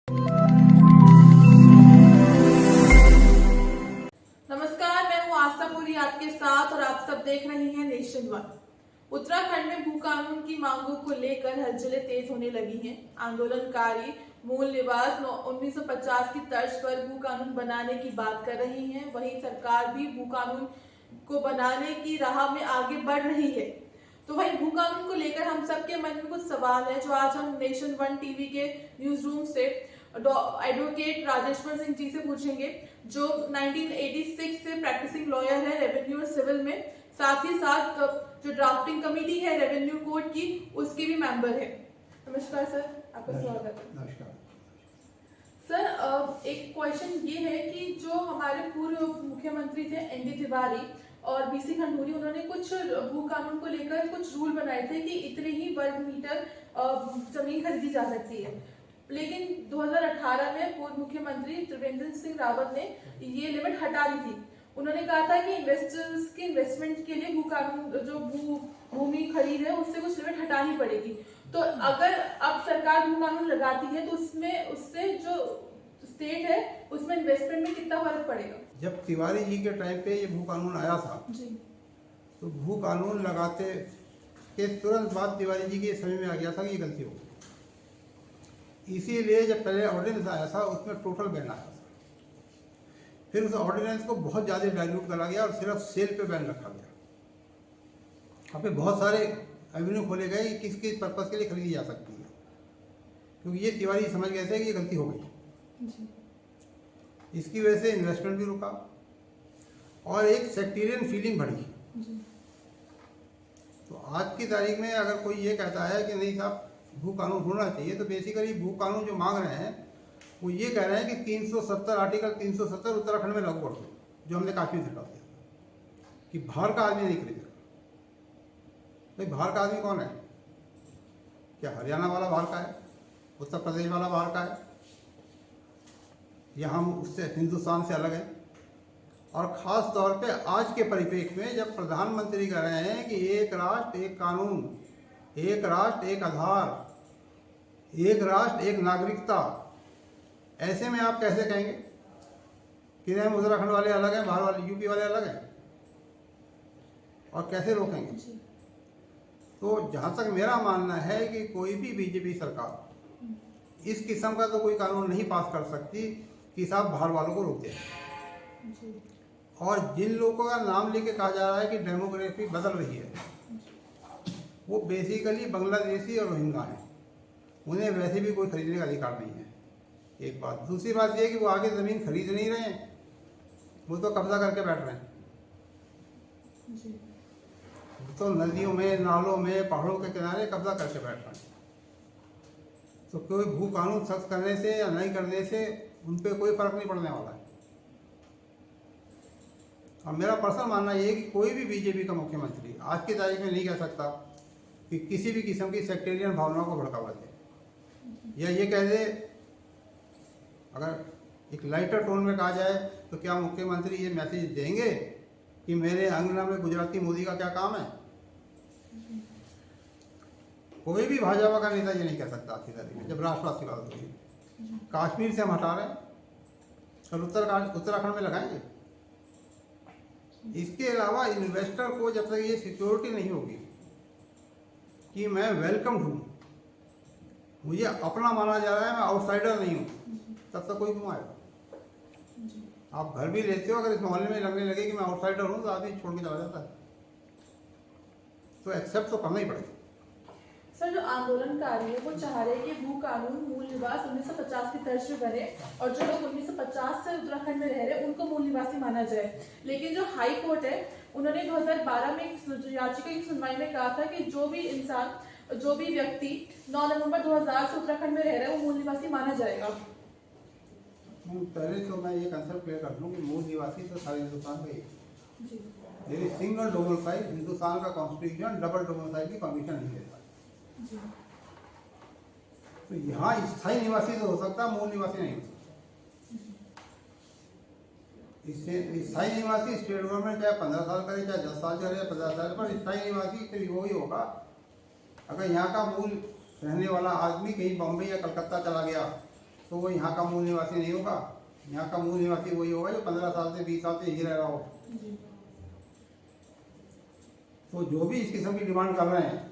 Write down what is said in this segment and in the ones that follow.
नमस्कार, मैं हूँ आस्था पुरी आपके साथ और आप सब देख रहे हैं नेशन वन। उत्तराखंड में भू कानून की मांगों को लेकर हलचलें तेज होने लगी हैं। आंदोलनकारी मूल निवास 1950 की तर्ज पर भू कानून बनाने की बात कर रही हैं। वहीं सरकार भी भू कानून को बनाने की राह में आगे बढ़ रही है। तो वहीं भू कानून को लेकर हम सबके मन में कुछ सवाल है जो आज हम नेशन वन टीवी के न्यूज रूम से एडवोकेट राजेश्वर सिंह जी से पूछेंगे, जो 1986 से प्रैक्टिसिंग लॉयर है रेवेन्यू और सिविल में, साथ ही साथ जो ड्राफ्टिंग कमेटी है रेवेन्यू कोड की, उसके भी मेंबर है। नमस्कार सर, आपका स्वागत है। नमस्कार सर, एक क्वेश्चन ये है कि जो हमारे पूर्व मुख्यमंत्री थे एनडी तिवारी और बीसी खंडूरी, उन्होंने कुछ भू कानून को लेकर कुछ रूल बनाए थे कि इतने ही वर्ग मीटर जमीन खरीदी जा सकती है। लेकिन 2018 में पूर्व मुख्यमंत्री त्रिवेंद्र सिंह रावत ने ये लिमिट हटा दी थी। उन्होंने कहा था कि इन्वेस्टर्स के इन्वेस्टमेंट के लिए भू कानून जो भूमि खरीद है उससे कुछ लिमिट हटानी पड़ेगी। तो अगर अब सरकार भू कानून लगाती है तो उससे जो स्टेट है उसमें इन्वेस्टमेंट में कितना फर्क पड़ेगा? जब तिवारी जी के टाइम पे ये भू कानून आया था जी, तो भू कानून लगाते के तुरंत बाद तिवारी जी के समझ में आ गया था कि ये गलती हो गई। इसीलिए जब पहले ऑर्डिनेंस आया था उसमें टोटल बैन आया था। फिर उस ऑर्डिनेंस को बहुत ज़्यादा डाइल्यूट करा गया और सिर्फ सेल पे बैन रखा गया। यहाँ पे बहुत सारे एवेन्यू खोले गए कि किस किस पर्पज़ के लिए खरीदी जा सकती है, क्योंकि ये तिवारी समझ गए थे कि ये गलती हो गई। इसकी वजह से इन्वेस्टमेंट भी रुका और एक सेक्टेरियन फीलिंग बढ़ी। तो आज की तारीख में अगर कोई ये कहता है कि नहीं साहब भू कानून होना चाहिए, तो बेसिकली भू कानून जो मांग रहे हैं वो ये कह रहे हैं कि 370 आर्टिकल 370 उत्तराखंड में लागू कर दो, जो हमने कश्मीर से हटा दिया कि बाहर का आदमी नहीं खरीदेगा। भाई बाहर का आदमी कौन है? क्या हरियाणा वाला बाहर का है? उत्तर प्रदेश वाला बाहर का है? या हम उससे हिंदुस्तान से अलग हैं? और ख़ास तौर पे आज के परिप्रेक्ष्य में जब प्रधानमंत्री कह रहे हैं कि एक राष्ट्र एक कानून, एक राष्ट्र एक आधार, एक राष्ट्र एक नागरिकता, ऐसे में आप कैसे कहेंगे कि नहीं उत्तराखंड वाले अलग हैं, बाहर वाले यूपी वाले अलग हैं? और कैसे रोकेंगे? तो जहाँ तक मेरा मानना है कि कोई भी बीजेपी सरकार इस किस्म का तो कोई कानून नहीं पास कर सकती कि साहब बाहर वालों को रोक दें। और जिन लोगों का नाम लेके कहा जा रहा है कि डेमोग्राफी बदल रही है, वो बेसिकली बांग्लादेशी और रोहिंग्या हैं। उन्हें वैसे भी कोई खरीदने का अधिकार नहीं है, एक बात। दूसरी बात यह कि वो आगे ज़मीन खरीद नहीं रहे हैं, वो तो कब्जा करके बैठ रहे हैं। तो नदियों में, नालों में, पहाड़ों के किनारे कब्जा करके बैठ रहे हैं। तो कोई भू कानून सख्त करने से या नहीं करने से उन पर कोई फर्क नहीं पड़ने वाला है। और मेरा पर्सनल मानना ये है कि कोई भी बीजेपी का मुख्यमंत्री आज की तारीख में नहीं कह सकता कि किसी भी किस्म की सेक्टेरियन भावनाओं को भड़कावा दे, या ये कह दे, अगर एक लाइटर टोन में कहा जाए तो क्या मुख्यमंत्री ये मैसेज देंगे कि मेरे अंगना में गुजराती मोदी का क्या काम है? कोई भी भाजपा का नेता ये नहीं कह सकता आज की तारीख में, जब राष्ट्रवाद की बात होगी। कश्मीर से हम हटा रहे हैं और उत्तराखंड में लगाएंगे। इसके अलावा इन्वेस्टर को जब तक ये सिक्योरिटी नहीं होगी कि मैं वेलकम हूँ, मुझे अपना माना जा रहा है, मैं आउटसाइडर नहीं हूँ, तब तक कोई क्यों आएगा? आप घर भी लेते हो, अगर इस मोहल्ले में लगने लगे कि मैं आउटसाइडर हूँ, तो आदमी छोड़ के चला जाता है। तो एक्सेप्ट तो करना ही पड़ेगा। सर, जो आंदोलनकारी है वो चाह रहे हैं कि भू कानून मूल निवास 1950 की तर्ज पे बने और जो लोग 1950 से उत्तराखंड में रह रहे हैं उनको मूल निवासी माना जाए। लेकिन जो हाई कोर्ट है, उन्होंने 2012 में एक याचिका की सुनवाई में कहा था कि जो भी व्यक्ति 9 नवंबर 2000 से उत्तराखंड में रह रहा है वो मूल निवासी माना जाएगा। पहले तो मैं ये कंसेप्ट क्लियर कर दूं कि मूल निवासी तो सारे हिंदुस्तान का ही है। सिंगल डोमिसाइल, हिंदुस्तान का कॉन्स्टिट्यूशन डबल डोमिसाइल की परमिशन नहीं देता। तो यहाँ स्थायी निवासी तो हो सकता, मूल निवासी नहीं हो सकता। इससे स्थायी निवासी स्टेट गवर्नमेंट चाहे 15 साल करे, चाहे 10 साल करे, 50 साल, पर स्थायी निवासी फिर वो ही होगा अगर यहाँ का मूल रहने वाला आदमी कहीं बॉम्बे या कलकत्ता चला गया तो वो यहाँ का मूल निवासी नहीं होगा। यहाँ का मूल निवासी वही होगा जो 15 साल से 20 साल से यही रह रहा हो। जी। तो जो भी इस किस्म की डिमांड कर रहे हैं,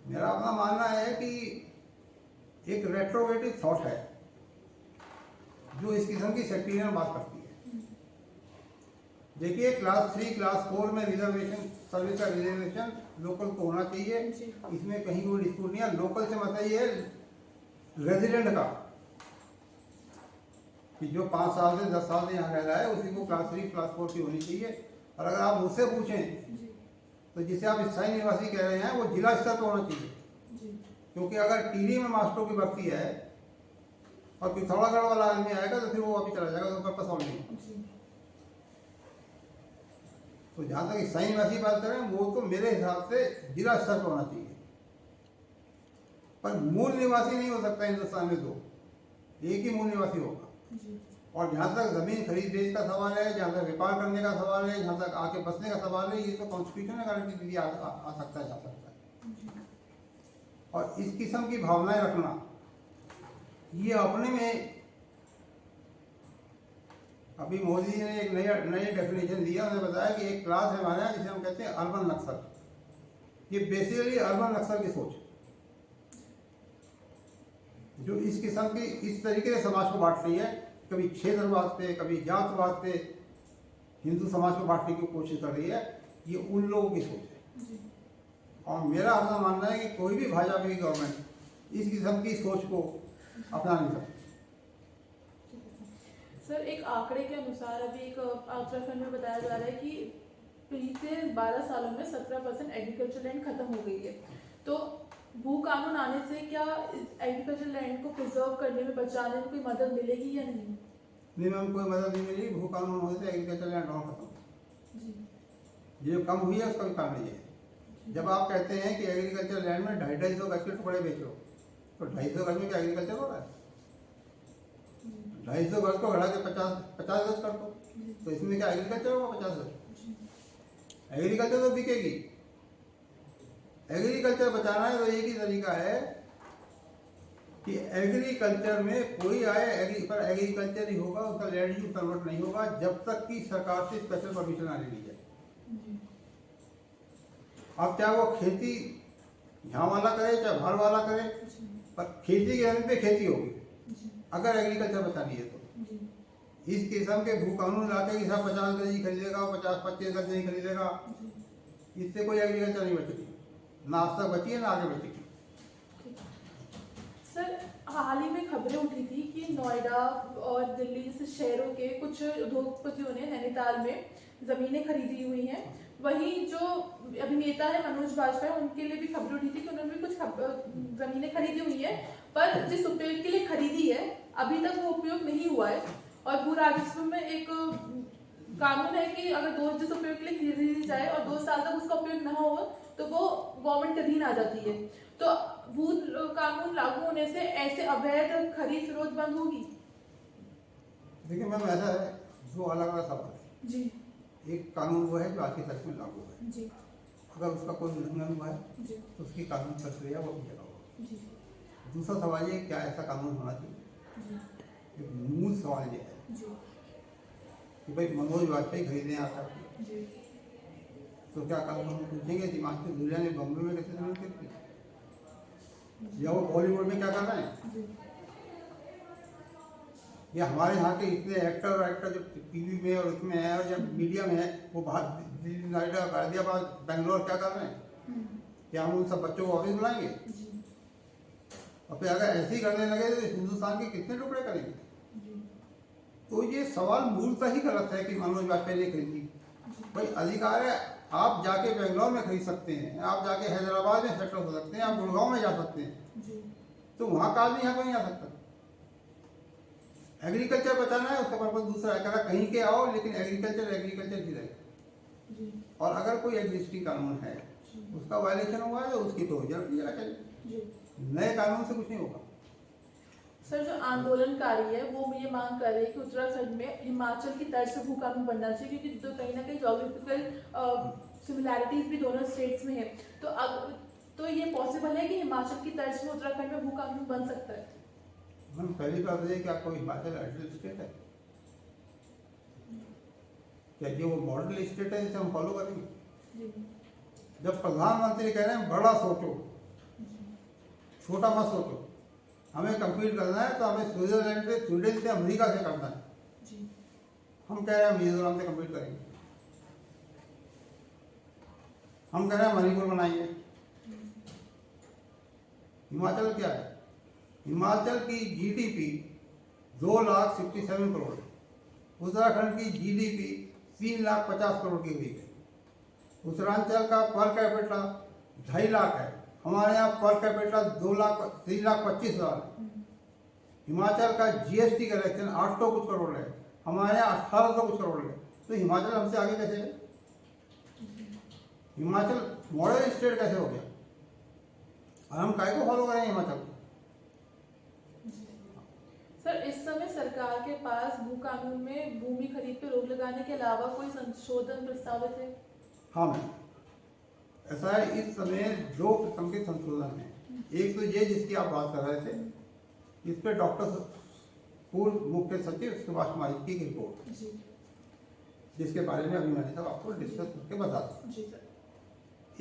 मेरा अपना मानना है कि एक रेट्रोवेटिव थॉट है जो इस किस्म की सेक्टेरियन बात करती है। देखिए, क्लास 3 क्लास 4 में रिजर्वेशन, सर्विस का रिजर्वेशन लोकल को होना चाहिए, इसमें कहीं कोई डिस्प्यूट नहीं है। लोकल से मतलब ये है रेजिडेंट का, कि जो 5 साल से 10 साल से यहाँ रह रहा है उसी को क्लास 3 क्लास 4 की होनी चाहिए। और अगर आप मुझसे पूछें तो जिसे आप स्थायी निवासी कह रहे हैं वो जिला स्तर पर होना चाहिए। क्योंकि अगर टीरी में मास्टरों की भर्ती है और पिथौरागढ़ वाला आदमी आएगा तो फिर वो अभी चला जाएगा, तो पर्पस सॉल्व नहीं। तो जहाँ तक स्थायी निवासी बात करें, वो तो मेरे हिसाब से जिला स्तर पर होना चाहिए। पर मूल निवासी नहीं हो सकता हिंदुस्तान में, तो एक ही मूल निवासी होगा। और जहाँ तक जमीन खरीद बेच का सवाल है, जहाँ तक व्यापार करने का सवाल है, जहाँ तक आके बसने का सवाल है, ये तो कॉन्स्टिट्यूशन में गारंटी दी आ सकता है, जा सकता है। और इस किस्म की भावनाएं रखना, ये अपने में, अभी मोदी जी ने एक नई डेफिनेशन दिया। उन्होंने बताया कि एक क्लास है हमारे यहाँ जिसे हम कहते हैं अर्बन नक्सल। ये बेसिकली अर्बन नक्सल की सोच, जो इस किस्म की इस तरीके से समाज को बांट रही है, कभी क्षेत्रवाद पे, कभी जातवाद पे हिंदू समाज को बांटने की कोशिश कर रही है। ये उन लोगों की सोच है। और मेरा अपना मानना है कि कोई भी भाजपा की गवर्नमेंट इस किस्म की सोच को अपना नहीं सकती। सर, एक आंकड़े के अनुसार अभी एक उत्तराखंड में बताया जा रहा है कि पिछले 12 सालों में 17% एग्रीकल्चर लैंड खत्म हो गई है। तो भू कानून आने से क्या एग्रीकल्चर लैंड को प्रिजर्व करने में, बचाने में कोई मदद मिलेगी या नहीं? नहीं मैम, कोई मदद नहीं मिलेगी। भू कानून होने से एग्रीकल्चर लैंड और खत्म। जो कम हुई है उसका भी काम नहीं है। जब आप कहते हैं कि एग्रीकल्चर लैंड में 250 गज के टुकड़े बेचो, तो 250 गज में क्या एग्रीकल्चर हो रहा है? 250 गज को बढ़ा के 50 गज कर दो, तो इसमें क्या एग्रीकल्चर होगा? 50 गज एग्रीकल्चर तो बिकेगी। एग्रीकल्चर बचाना है तो एक ही तरीका है कि एग्रीकल्चर में कोई आए, पर एग्रीकल्चर ही होगा, उसका लैंड यूज कन्वर्ट नहीं होगा जब तक कि सरकार से स्पेशल परमिशन आने दी जाए। अब चाहे वो खेती यहाँ वाला करे चाहे बाहर वाला करे, पर खेती के जमीन पे खेती होगी अगर एग्रीकल्चर बचानी है तो। इस किस्म के भू कानून लाके कि सब 50 गज ही खरीदेगा, 50-25 गज नहीं खरीदेगा, इससे कोई एग्रीकल्चर नहीं बचेगी। ना आज तक बची है ना आगे बचेगी। सर, हाल ही में खबरें उठी थी कि नोएडा और दिल्ली जैसे शहरों के कुछ उद्योगपतियों ने नैनीताल में जमीनें खरीदी हुई हैं। वहीं जो अभिनेता है मनोज बाजपेयी, उनके लिए भी खबरें उठी थी कि उन्होंने भी कुछ जमीनें खरीदी हुई है, पर जिस उपयोग के लिए खरीदी है अभी तक वो उपयोग नहीं हुआ है। और भू राजस्व में एक कानून है कि अगर जिस उपयोग के लिए खरीदी जाए और 2 साल तक उसका उपयोग न हो तो वो गवर्नमेंट के अधीन आ जाती है। तो भू कानून लागू होने से ऐसे अवैध खरीद फरोख्त बंद होगी? देखिए मैम, ऐसा है, दो अलग अलग सवाल है जी। एक कानून वो है जो आज की तारीख में लागू है जी। अगर उसका कोई उल्लंघन हुआ है जी। तो उसकी कानून प्रक्रिया वो भी होगा। जी। दूसरा सवाल ये, क्या ऐसा कानून होना चाहिए? एक मूल सवाल ये है जी। कि भाई मनोज वाजपेयी खरीदे आता जी। तो क्या कल हम पूछेंगे दिमाग से दुनिया ने बॉम्बे में कैसे जमीन खरीदी, या वो बॉलीवुड में क्या कर रहे हैं, या हमारे यहाँ के इतने एक्टर जो टीवी में और उसमें है और जब मीडिया में है वो बाहर दिल्ली, नोएडा, गाजियाबाद, बेंगलोर क्या कर रहे हैं? क्या हम उन सब बच्चों को ऑफिस बुलाएंगे? और फिर अगर ऐसे ही करने लगे तो हिंदुस्तान के कितने टुकड़े करेंगे? तो ये सवाल मूलतः ही गलत है कि मनोज वाजपेयी ने खरीदी। भाई अधिकार है, आप जाके बेंगलोर में खरीद सकते हैं, आप जाके हैदराबाद में सेटल हो सकते हैं, आप गुड़गांव में जा सकते हैं, तो वहाँ का आदमी यहाँ कोई नहीं आ सकता। एग्रीकल्चर बचाना है, उसका पर्पज दूसरा है, कहा कहीं के आओ लेकिन एग्रीकल्चर ही रहे। और अगर कोई एग्जिस्टिंग कानून है उसका वायलेशन हुआ है तो उसकी तो जरूरत, नए कानून से कुछ नहीं होगा। सर, जो आंदोलनकारी है वो ये मांग कर रहे हैं कि उत्तराखंड में हिमाचल की तर्ज से भू कानून बनना चाहिए, क्योंकि जो कहीं ना कहीं ज्योग्राफिकल सिमिलैरिटीज भी दोनों स्टेट्स में है। तो ये पॉसिबल है कि हिमाचल की तर्ज में उत्तराखंड में भू कानून बन सकता है? हम पहली बात ये कि आपको हिमाचल आइडियल स्टेट है क्या? ये वो मॉडल स्टेट है जिसे हम फॉलो करेंगे? जी जब प्रधानमंत्री कह रहे हैं बड़ा सोचो, छोटा मत सोचो, हमें कम्पीट करना है तो हमें स्विट्जरलैंड से, स्वीडन से, अमेरिका से करना है। जी हम कह रहे हैं मिजोरम से कम्पीट करेंगे, हम कह रहे हैं मणिपुर बनाएंगे। हिमाचल क्या है? हिमाचल की जीडीपी 2,67 करोड़ है। उत्तराखंड की जीडीपी 3,50,000 करोड़ की हुई है। उत्तरांचल का पर कैपिटा 2.5 लाख है, हमारे यहाँ पर कैपिटा 3,25,000 है। हिमाचल का जीएसटी कलेक्शन 800 कुछ करोड़ है, हमारे यहाँ 1,800 कुछ करोड़ है। तो हिमाचल हमसे आगे कैसे है? हिमाचल मॉडल स्टेट कैसे हो गया? और हम काय को फॉलो करें हिमाचल? सर, इस समय सरकार के पास भू कानून में भूमि खरीद पर रोक लगाने के अलावा कोई संशोधन प्रस्तावित है? हाँ मैम, ऐसा है, इस समय 2 किस्म के संशोधन हैं। एक तो ये जिसकी आप बात कर रहे थे, इस पे डॉक्टर पूर्व मुख्य सचिव सुभाष महाजन की रिपोर्ट, जी जिसके बारे में अभी मैंने सब आपको डिस्कस करके बता दिया। जी सर।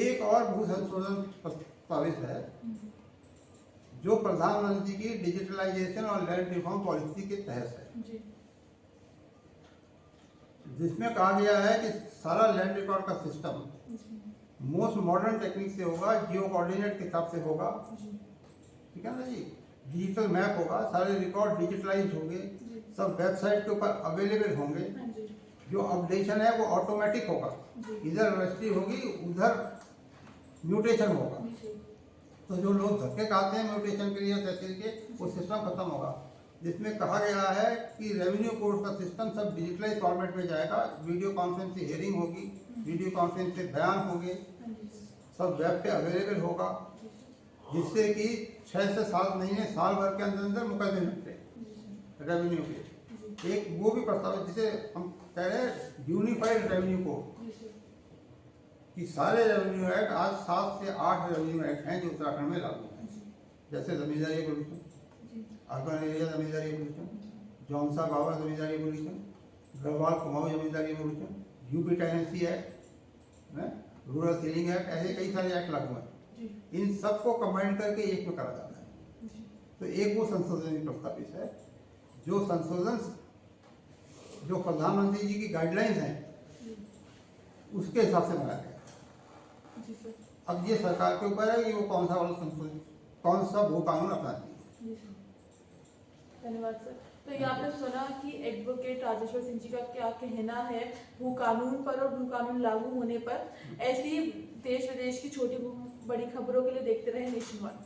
एक और भू संशोधन प्रस्तावित है जो प्रधानमंत्री की डिजिटलाइजेशन और लैंड रिफॉर्म पॉलिसी के तहत है, जी जिसमें कहा गया है कि सारा लैंड रिकॉर्ड का सिस्टम जी मोस्ट मॉडर्न टेक्निक से होगा, जियो कोऑर्डिनेट के हिसाब से होगा, जी ठीक है ना जी। डिजिटल मैप होगा, सारे रिकॉर्ड डिजिटलाइज होंगे, जी सब वेबसाइट के ऊपर अवेलेबल होंगे। हाँ जी जो अपडेशन है वो ऑटोमेटिक होगा, जी इधर रजिस्ट्री होगी, उधर म्यूटेशन होगा। जी तो जो लोग धक्के खाते हैं म्यूटेशन के लिए तहसील के, वो सिस्टम खत्म होगा। जिसमें कहा गया है कि रेवेन्यू कोड का सिस्टम सब डिजिटलाइज फॉर्मेट में जाएगा, वीडियो कॉन्फ्रेंस से हियरिंग होगी, वीडियो कॉन्फ्रेंस से बयान होंगे, हाँ जी सब वेब पे अवेलेबल होगा, जिससे कि 6 से 7 महीने, साल भर के अंदर अंदर मुकदमे निपटे रेवेन्यू के। एक वो भी प्रस्तावित, जिसे हम कह रहे हैं यूनिफाइड रेवेन्यू कोड, कि सारे रेवेन्यू एक्ट, आज 7 से 8 रेवेन्यू एक्ट हैं जो उत्तराखंड में लागू हैं, जैसे zamindari abolition, urban area zamindari abolition, Jaunsar Bawar zamindari abolition, Garhwal Kumaon zamindari abolition, UP tenancy act, rural ceiling act, ऐसे कई सारे एक्ट लागू हैं। इन सबको कंबाइन करके एक में करा जाता है। तो एक वो संशोधन प्रस्तावित है, जो संशोधन जो प्रधानमंत्री जी की गाइडलाइंस हैं उसके हिसाब से बनाया गया। जी सर। अब ये सरकार के ऊपर है कि वो कौन सा वाला संशोधन, कौन सा भू कानून अपनाती है। धन्यवाद सर। तो ये आपने सुना कि एडवोकेट राजेश्वर सिंह जी का क्या कहना है भू कानून पर और भू कानून लागू होने पर। ऐसी देश विदेश की छोटी बड़ी खबरों के लिए देखते रहे नेशन वन।